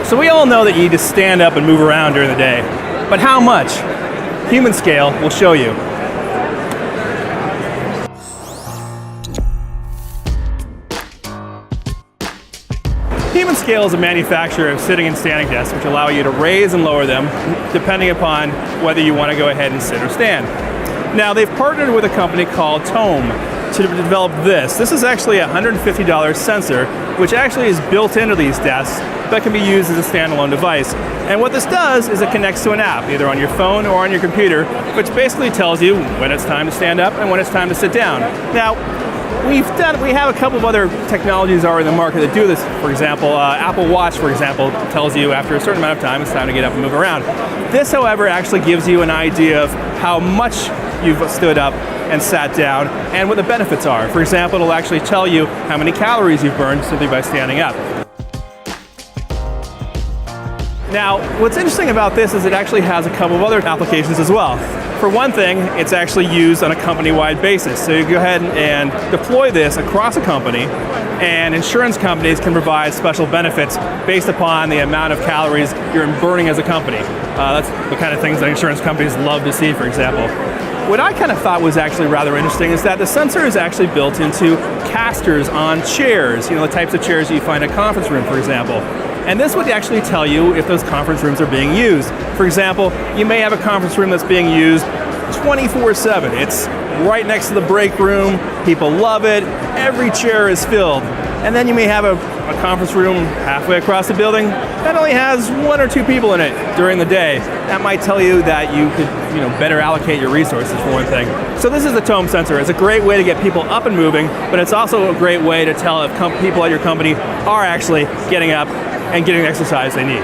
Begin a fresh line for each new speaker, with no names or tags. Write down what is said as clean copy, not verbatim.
So we all know that you need to stand up and move around during the day. But how much? Humanscale will show you. Humanscale is a manufacturer of sitting and standing desks which allow you to raise and lower them depending upon whether you want to go ahead and sit or stand. Now they've partnered with a company called Tome to develop this. This is actually a $150 sensor which actually is built into these desks but can be used as a standalone device. And what this does is it connects to an app, either on your phone or on your computer, which basically tells you when it's time to stand up and when it's time to sit down. Now, we have a couple of other technologies already in the market that do this. For example, Apple Watch, for example, tells you after a certain amount of time it's time to get up and move around. This, however, actually gives you an idea of how much you've stood up and sat down and what the benefits are. For example, it'll actually tell you how many calories you've burned simply by standing up. Now, what's interesting about this is it actually has a couple of other applications as well. For one thing, it's actually used on a company-wide basis. So you go ahead and deploy this across a company, and insurance companies can provide special benefits based upon the amount of calories you're burning as a company. That's the kind of things that insurance companies love to see, for example. What I kind of thought was actually rather interesting is that the sensor is actually built into casters on chairs, the types of chairs you find in a conference room, for example. And this would actually tell you if those conference rooms are being used. For example, you may have a conference room that's being used 24/7. It's right next to the break room, people love it, every chair is filled. And then you may have a conference room halfway across the building that only has 1 or 2 people in it during the day. That might tell you that you could better allocate your resources, for one thing. So this is the Tome sensor. It's a great way to get people up and moving, but it's also a great way to tell if people at your company are actually getting up and getting the exercise they need.